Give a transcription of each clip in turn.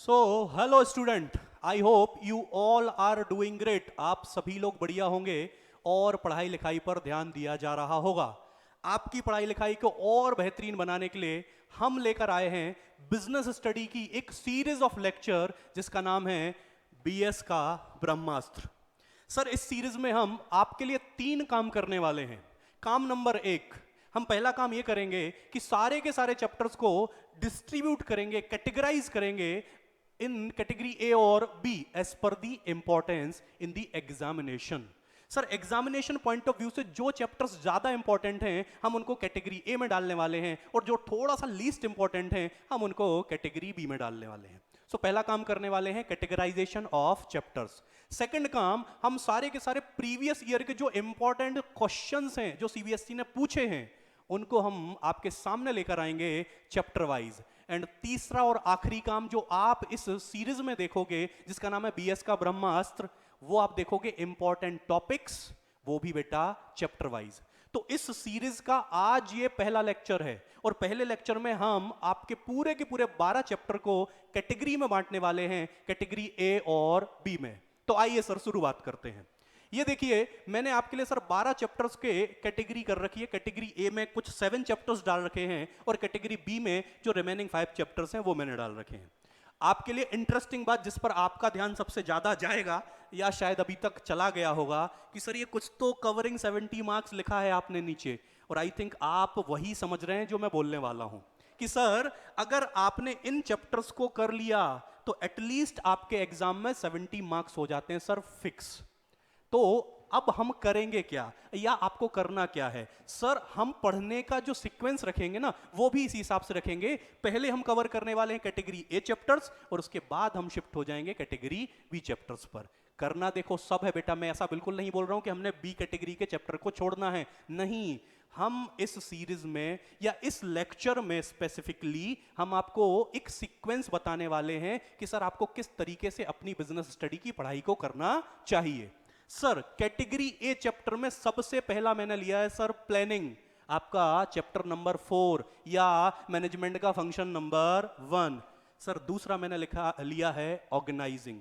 So hello student, I hope you all are doing great. आप सभी लोग बढ़िया होंगे और पढ़ाई लिखाई पर ध्यान दिया जा रहा होगा। आपकी पढ़ाई लिखाई को और बेहतरीन बनाने के लिए हम लेकर आए हैं बिजनेस स्टडी की एक सीरीज ऑफ लेक्चर जिसका नाम है बीएस का ब्रह्मास्त्र। सर, इस सीरीज में हम आपके लिए 3 काम करने वाले हैं। काम नंबर 1, हम पहला काम ये करेंगे कि सारे के सारे चैप्टर्स को डिस्ट्रीब्यूट करेंगे, कैटेगराइज करेंगे इन कैटेगरी ए और B as per the importance in the examination. Sir, examination point of view से जो चैप्टर्स ज्यादा इंपॉर्टेंट हैं हम उनको कैटेगरी ए में डालने वाले हैं, और जो थोड़ा सा लीस्ट इंपॉर्टेंट हैं हम उनको कैटेगरी बी में डालने वाले हैं। सो पहला काम करने वाले हैं कैटेगराइजेशन ऑफ चैप्टर्स। सेकंड काम, हम सारे के सारे प्रीवियस ईयर के जो इंपॉर्टेंट क्वेश्चंस हैं जो सीबीएसई ने पूछे हैं उनको हम आपके सामने लेकर आएंगे चैप्टर वाइज। एंड तीसरा और आखिरी काम जो आप इस सीरीज में देखोगे जिसका नाम है बीएस का ब्रह्मास्त्र, वो आप देखोगे इंपॉर्टेंट टॉपिक्स, वो भी बेटा चैप्टर वाइज। तो इस सीरीज का आज ये पहला लेक्चर है और पहले लेक्चर में हम आपके पूरे के पूरे 12 चैप्टर को कैटेगरी में बांटने वाले हैं, कैटेगरी ए और बी में। तो आइए सर शुरुआत करते हैं। ये देखिए, मैंने आपके लिए सर 12 चैप्टर्स के कैटेगरी कर रखी है। कैटेगरी ए में कुछ 7 चैप्टर्स डाल रखे हैं और कैटेगरी बी में जो रिमेनिंग 5 चैप्टर्स हैं वो मैंने डाल रखे हैं। आपके लिए इंटरेस्टिंग बात जिस पर आपका ध्यान सबसे ज्यादा जाएगा या शायद अभी तक चला गया होगा कि सर ये कुछ तो कवरिंग 70 मार्क्स लिखा है आपने नीचे, और आई थिंक आप वही समझ रहे हैं जो मैं बोलने वाला हूं कि सर अगर आपने इन चैप्टर्स को कर लिया तो एटलीस्ट आपके एग्जाम में 70 मार्क्स हो जाते हैं सर फिक्स। तो अब हम करेंगे क्या या आपको करना क्या है सर? हम पढ़ने का जो सीक्वेंस रखेंगे ना वो भी इसी हिसाब से रखेंगे। पहले हम कवर करने वाले हैं कैटेगरी ए चैप्टर्स और उसके बाद हम शिफ्ट हो जाएंगे कैटेगरी बी चैप्टर्स पर। करना देखो सब है बेटा, मैं ऐसा बिल्कुल नहीं बोल रहा हूं कि हमने बी कैटेगरी के चैप्टर को छोड़ना है, नहीं। हम इस सीरीज में या इस लेक्चर में स्पेसिफिकली हम आपको एक सीक्वेंस बताने वाले हैं कि सर आपको किस तरीके से अपनी बिजनेस स्टडी की पढ़ाई को करना चाहिए। सर कैटेगरी ए चैप्टर में सबसे पहला मैंने लिया है सर प्लानिंग, आपका चैप्टर नंबर 4 या मैनेजमेंट का फंक्शन नंबर 1। सर दूसरा मैंने लिया है ऑर्गेनाइजिंग।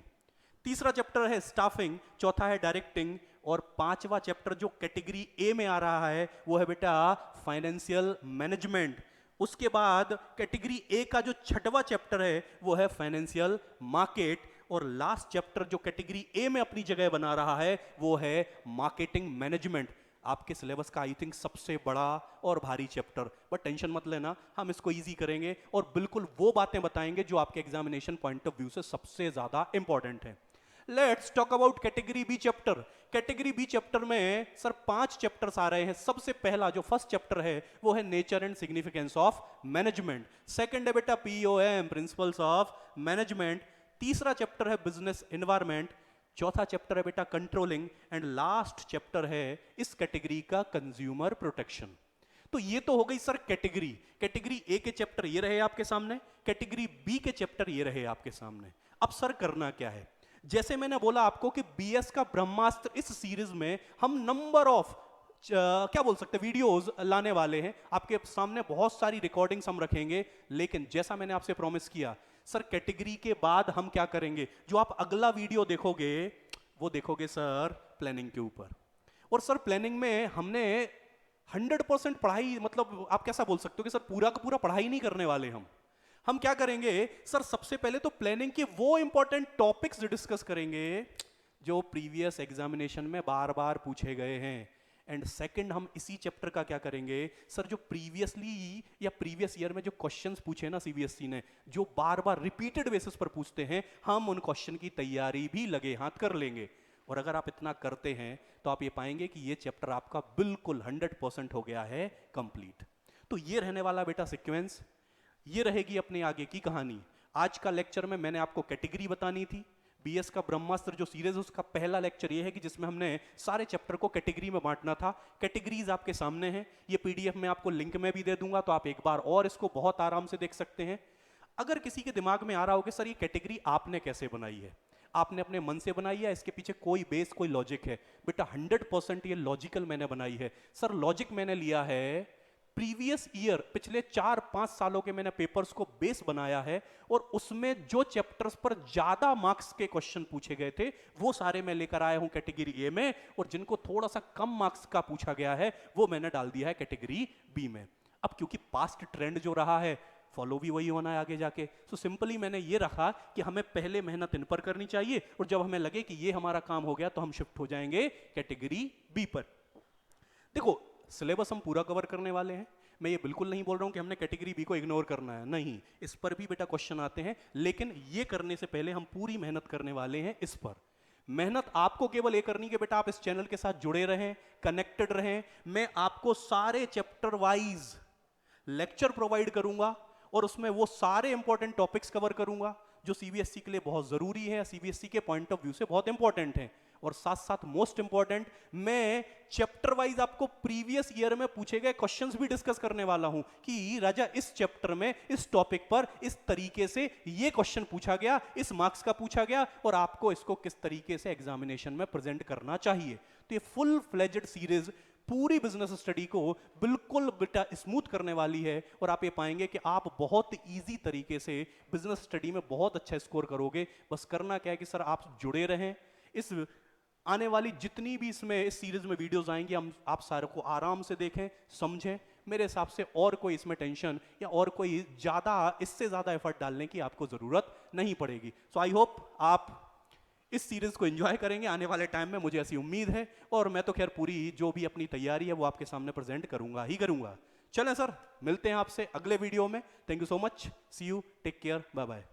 तीसरा चैप्टर है स्टाफिंग, चौथा है डायरेक्टिंग, और पांचवा चैप्टर जो कैटेगरी ए में आ रहा है वो है बेटा फाइनेंशियल मैनेजमेंट। उसके बाद कैटेगरी ए का जो छठवां चैप्टर है वो है फाइनेंशियल मार्केट, और लास्ट चैप्टर जो कैटेगरी ए में अपनी जगह बना रहा है वो है मार्केटिंग मैनेजमेंट। आपके सिलेबस का आई थिंक सबसे बड़ा और भारी चैप्टर, बट टेंशन मत लेना, हम इसको इजी करेंगे और बिल्कुल वो बातें बताएंगे जो आपके एग्जामिनेशन पॉइंट ऑफ व्यू से सबसे ज्यादा इंपॉर्टेंट है। Let's talk about category B chapter. Category B chapter में सर 5 चैप्टर्स आ रहे हैं। सबसे पहला जो फर्स्ट चैप्टर है वो है nature and significance of management. Second है बेटा पीओएम, प्रिंसिपल्स ऑफ मैनेजमेंट। तीसरा चैप्टर है बिजनेस एनवायरनमेंट। चौथा चैप्टर है बेटा कंट्रोलिंग, एंड लास्ट चैप्टर है इस कैटेगरी का कंज्यूमर प्रोटेक्शन। तो ये तो हो गई सर कैटेगरी। कैटेगरी ए के चैप्टर ये रहे आपके सामने, कैटेगरी बी के चैप्टर ये रहे आपके सामने। अब सर करना क्या है? जैसे मैंने बोला आपको कि बीएस का ब्रह्मास्त्र इस सीरीज में हम नंबर ऑफ क्या बोल सकते हैं वीडियोस लाने वाले हैं। आपके सामने बहुत सारी रिकॉर्डिंग्स हम रखेंगे, लेकिन जैसा मैंने आपसे प्रॉमिस किया सर कैटेगरी के बाद हम क्या करेंगे, जो आप अगला वीडियो देखोगे वो देखोगे सर प्लानिंग के ऊपर। और सर प्लानिंग में हमने 100% पढ़ाई, मतलब आप कैसा बोल सकते हो कि सर पूरा का पूरा पढ़ाई नहीं करने वाले हम क्या करेंगे सर? सबसे पहले तो प्लानिंग के वो इंपॉर्टेंट टॉपिक्स डिस्कस करेंगे जो प्रीवियस एग्जामिनेशन में बार बार पूछे गए हैं। एंड सेकंड, हम इसी चैप्टर का क्या करेंगे सर, जो प्रीवियसली या प्रीवियस ईयर में जो क्वेश्चंस पूछे ना सीबीएसई ने, जो बार बार रिपीटेड बेसिस पर पूछते हैं, हम उन क्वेश्चन की तैयारी भी लगे हाथ कर लेंगे। और अगर आप इतना करते हैं तो आप ये पाएंगे कि ये चैप्टर आपका बिल्कुल 100% हो गया है कंप्लीट। तो ये रहने वाला बेटा सीक्वेंस, ये रहेगी अपने आगे की कहानी। आज का लेक्चर में मैंने आपको कैटेगरी बतानी थी। बीएस का ब्रह्मास्त्र जो सीरीज है उसका पहला लेक्चर ये है कि जिसमें हमने सारे चैप्टर को कैटेगरी में बांटना था। कैटेगरीज आपके सामने हैं, ये पीडीएफ में आपको लिंक में भी दे दूंगा, तो आप एक बार और इसको बहुत आराम से देख सकते हैं। अगर किसी के दिमाग में आ रहा हो कि सर ये कैटेगरी आपने कैसे बनाई है, आपने अपने मन से बनाई है, इसके पीछे कोई बेस कोई लॉजिक है? बेटा 100% ये लॉजिकल मैंने बनाई है। सर लॉजिक मैंने लिया है प्रीवियस ईयर पिछले 4-5 सालों के मैंने पेपर्स को बेस बनाया है और उसमें जो चैप्टर्स पर ज्यादा मार्क्स के क्वेश्चन पूछे गए थे वो सारे मैं लेकर आया हूं कैटेगरी ए में, और जिनको थोड़ा सा कम मार्क्स का पूछा गया है वो मैंने डाल दिया है कैटेगरी बी में। अब क्योंकि पास्ट ट्रेंड जो रहा है फॉलो भी वही होना है आगे जाके, सो सिंपली मैंने ये रखा कि हमें पहले मेहनत इन पर करनी चाहिए और जब हमें लगे कि ये हमारा काम हो गया तो हम शिफ्ट हो जाएंगे कैटेगरी बी पर। देखो सिलेबस हम पूरा कवर करने वाले हैं, मैं ये बिल्कुल नहीं बोल रहा हूं कि हमने कैटेगरी बी को इग्नोर करना है, नहीं, इस पर भी बेटा क्वेश्चन आते हैं, लेकिन ये करने से पहले हम पूरी मेहनत करने वाले हैं इस पर। मेहनत आपको केवल ये करनी कि बेटा आप इस चैनल के साथ जुड़े रहें, कनेक्टेड रहें। मैं आपको सारे चैप्टर वाइज लेक्चर प्रोवाइड करूंगा और उसमें वो सारे इंपॉर्टेंट टॉपिक्स कवर करूंगा जो सीबीएसई के लिए बहुत जरूरी है, सीबीएसई के पॉइंट ऑफ व्यू से बहुत इंपॉर्टेंट है। और साथ साथ मोस्ट इंपॉर्टेंट, मैं चैप्टर वाइज आपको प्रीवियस ईयर में पूछे गए क्वेश्चंस भी डिस्कस करने वाला हूं कि राजा इस चैप्टर में इस टॉपिक पर इस तरीके से ये क्वेश्चन पूछा गया, इस मार्क्स का पूछा गया और आपको इसको किस तरीके से एग्जामिनेशन में प्रेजेंट करना चाहिए। तो ये फुल फ्लेज्ड सीरीज पूरी बिजनेस स्टडी को बिल्कुल बेटा स्मूथ करने वाली है और आप ये पाएंगे कि आप बहुत इजी तरीके से बिजनेस स्टडी में बहुत अच्छा स्कोर करोगे। बस करना क्या है कि सर आप जुड़े रहें, इस आने वाली जितनी भी इसमें इस सीरीज में वीडियोस आएंगी हम आप सारे को आराम से देखें, समझें। मेरे हिसाब से और कोई इसमें टेंशन या और कोई ज्यादा इससे ज्यादा एफर्ट डालने की आपको जरूरत नहीं पड़ेगी। सो आई होप आप इस सीरीज को एंजॉय करेंगे आने वाले टाइम में, मुझे ऐसी उम्मीद है। और मैं तो खैर पूरी जो भी अपनी तैयारी है वो आपके सामने प्रेजेंट करूंगा ही करूंगा। चलें सर, मिलते हैं आपसे अगले वीडियो में। Thank you so much, see you, take care, bye bye.